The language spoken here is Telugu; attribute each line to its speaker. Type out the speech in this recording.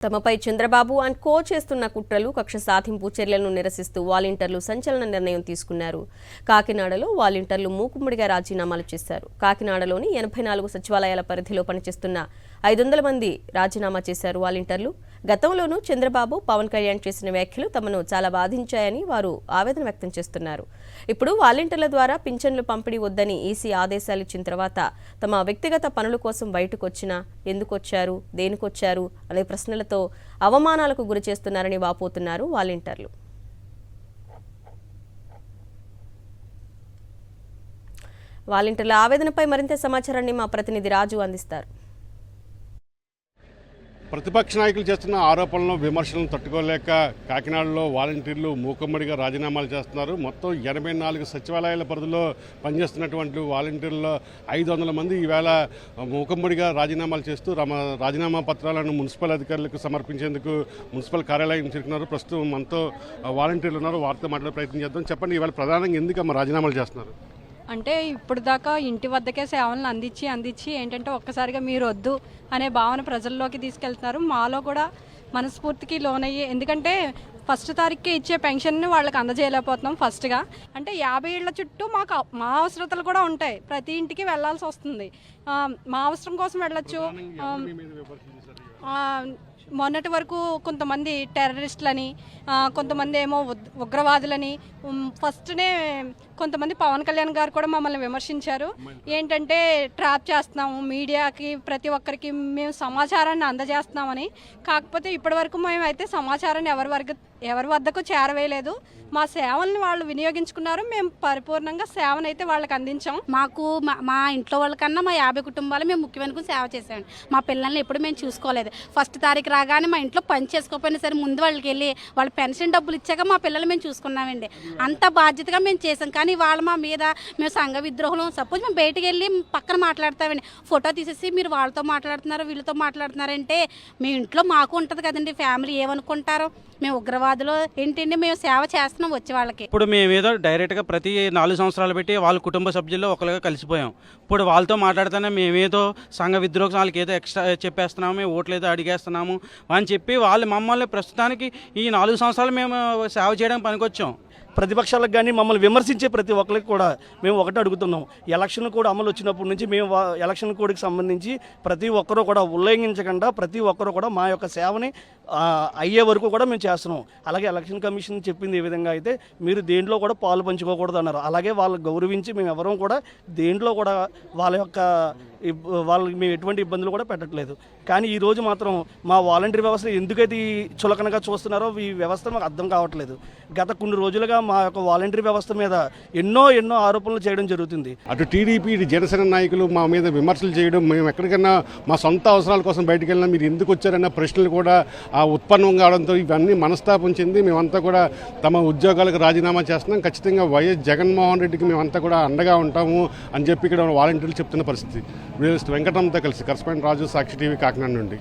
Speaker 1: తమపై చంద్రబాబు అండ్ కో చేస్తున్న కుట్రలు కక్ష సాధింపు చర్యలను నిరసిస్తూ వాలంటీర్లు సంచలన నిర్ణయం తీసుకున్నారు. కాకినాడలో వాలంటీర్లు మూకుమ్మడిగా రాజీనామాలు చేశారు. కాకినాడలోని 84 సచివాలయాల పరిధిలో పనిచేస్తున్న 500 మంది రాజీనామా చేశారు. వాలంటీర్లు గతంలోనూ చంద్రబాబు, పవన్ కళ్యాణ్ చేసిన వ్యాఖ్యలు తమను చాలా బాధించాయని వారు ఆవేదన వ్యక్తం చేస్తున్నారు. ఇప్పుడు వాలంటీర్ల ద్వారా పింఛన్లు పంపిణీ వద్దని ఈసీ ఆదేశాలు ఇచ్చిన తర్వాత తమ వ్యక్తిగత పనుల కోసం బయటకు వచ్చినా ఎందుకొచ్చారు, దేనికొచ్చారు అనే ప్రశ్నలతో అవమానాలకు గురి చేస్తున్నారని వాపోతున్నారు వాలంటీర్లు. వాలంటీర్ల ఆవేదనపై మరింత సమాచారాన్ని మా ప్రతినిధి రాజు అందిస్తారు.
Speaker 2: ప్రతిపక్ష నాయకులు చేస్తున్న ఆరోపణలను, విమర్శలను తట్టుకోలేక కాకినాడలో వాలంటీర్లు మూకుమ్మడిగా రాజీనామాలు చేస్తున్నారు. మొత్తం 84 సచివాలయాల పరిధిలో పనిచేస్తున్నటువంటి వాలంటీర్లలో 500 మంది ఈవేళ మూకుమ్మడిగా రాజీనామాలు చేస్తూ రాజీనామా పత్రాలను మున్సిపల్ అధికారులకు సమర్పించేందుకు మున్సిపల్ కార్యాలయం చేరుకున్నారు. ప్రస్తుతం మనతో వాలంటీర్లు ఉన్నారు, వారితో మాట్లాడే ప్రయత్నం చేద్దాం. చెప్పండి, ఈవేళ ప్రధానంగా ఎందుకు రాజీనామాలు చేస్తున్నారు?
Speaker 3: అంటే ఇప్పుడు దాకా ఇంటి వద్దకే సేవలను అందించి ఏంటంటే ఒక్కసారిగా మీరు వద్దు అనే భావన ప్రజల్లోకి తీసుకెళ్తున్నారు. మాలో కూడా మనస్ఫూర్తికి లోనయ్యి, ఎందుకంటే ఫస్ట్ తారీఖుకే ఇచ్చే పెన్షన్ని వాళ్ళకి అందజేయలేకపోతున్నాం. ఫస్ట్గా అంటే 50 ఏళ్ల చుట్టూ మా అవసరతలు కూడా ఉంటాయి. ప్రతి ఇంటికి వెళ్లాల్సి వస్తుంది. మా అవసరం కోసం వెళ్ళొచ్చు. మొన్నటి వరకు కొంతమంది టెర్రరిస్టులని, కొంతమంది ఏమో ఉగ్రవాదులని, ఫస్ట్నే కొంతమంది పవన్ కళ్యాణ్ గారు కూడా మమ్మల్ని విమర్శించారు. ఏంటంటే ట్రాప్ చేస్తున్నాము, మీడియాకి ప్రతి ఒక్కరికి మేము సమాచారాన్ని అందజేస్తున్నామని. కాకపోతే ఇప్పటి వరకు మేమైతే సమాచారాన్ని ఎవరి వద్దకు చేరవేయలేదు. మా సేవల్ని వాళ్ళు వినియోగించుకున్నారు. మేము పరిపూర్ణంగా సేవనైతే వాళ్ళకి అందించాం.
Speaker 4: మాకు మా ఇంట్లో వాళ్ళకన్నా మా 50 కుటుంబాలు మేము ముఖ్యమైన సేవ చేసామండి. మా పిల్లల్ని ఎప్పుడు మేము చూసుకోలేదు. ఫస్ట్ తారీఖు రాగానే మా ఇంట్లో పని చేసుకోకపోయినా సరే ముందు వాళ్ళకి వెళ్ళి వాళ్ళ పెన్షన్ డబ్బులు ఇచ్చాక మా పిల్లలు మేము చూసుకున్నామండి. అంత బాధ్యతగా మేము చేసాం. కానీ వాళ్ళు మా మీద మేము సంఘ విద్రోహం, సపోజ్ మేము బయటకు వెళ్ళి పక్కన మాట్లాడతామండి, ఫోటో తీసేసి మీరు వాళ్ళతో మాట్లాడుతున్నారు, వీళ్ళతో మాట్లాడుతున్నారంటే మీ ఇంట్లో మాకు ఉంటుంది కదండి, ఫ్యామిలీ ఏమనుకుంటారో, మేము ఉగ్రవాదులు ఏంటండి, మేము సేవ చేస్తున్నాం వచ్చే వాళ్ళకి.
Speaker 5: ఇప్పుడు మేమేదో డైరెక్ట్గా ప్రతి 4 సంవత్సరాలు పెట్టి వాళ్ళ కుటుంబ సభ్యుల్లో ఒకరిగా కలిసిపోయాం. ఇప్పుడు వాళ్ళతో మాట్లాడితేనే మేమేదో సంఘ విద్రోహం, వాళ్ళకి ఏదో ఎక్స్ట్రా చెప్పేస్తున్నాము, మేము ఓట్లేదో అడిగేస్తున్నాము అని చెప్పి వాళ్ళు మమ్మల్ని ప్రస్తుతానికి ఈ 4 సంవత్సరాలు మేము సేవ చేయడానికి పనికొచ్చాం.
Speaker 6: ప్రతిపక్షాలకు కానీ మమ్మల్ని విమర్శించే ప్రతి ఒక్కరికి కూడా మేము ఒకటి అడుగుతున్నాం. ఎలక్షన్ కోడ్ అమలు వచ్చినప్పటి నుంచి మేము ఎలక్షన్ కోడ్కి సంబంధించి ప్రతి ఒక్కరూ కూడా ఉల్లంఘించకుండా ప్రతి ఒక్కరూ కూడా మా యొక్క సేవని అయ్యే వరకు కూడా మేము చేస్తున్నాం. అలాగే ఎలక్షన్ కమిషన్ చెప్పింది ఏ విధంగా అయితే మీరు దేంట్లో కూడా పాలు పంచుకోకూడదు అన్నారు. అలాగే వాళ్ళని గౌరవించి మేము ఎవరం కూడా దేంట్లో కూడా వాళ్ళకి మేము ఎటువంటి ఇబ్బందులు కూడా పెట్టట్లేదు. కానీ ఈరోజు మాత్రం మా వాలంటీర్ వ్యవస్థ ఎందుకైతే చులకనగా చూస్తున్నారో ఈ వ్యవస్థ మాకు అర్థం కావట్లేదు. గత కొన్ని రోజులుగా మా యొక్క వాలంటీర్ వ్యవస్థ మీద ఎన్నో ఆరోపణలు చేయడం జరుగుతుంది.
Speaker 2: అటు టీడీపీ, ఇటు జనసేన నాయకులు మా మీద విమర్శలు చేయడం, మేము ఎక్కడికైనా మా సొంత అవసరాల కోసం బయటకు వెళ్ళినా మీరు ఎందుకు వచ్చారన్న ప్రశ్నలు కూడా ఉత్పన్నం కావడంతో ఇవన్నీ మనస్తాపం చెంది మేమంతా కూడా తమ ఉద్యోగాలకు రాజీనామా చేస్తున్నాం. ఖచ్చితంగా వైఎస్ జగన్మోహన్ రెడ్డికి మేమంతా కూడా అండగా ఉంటాము అని చెప్పి ఇక్కడ వాలంటీర్లు చెప్తున్న పరిస్థితి. వెంకటంతో కలిసి కరస్పాండెంట్ రాజు, సాక్షి టీవీ, కాకినాడ నుండి.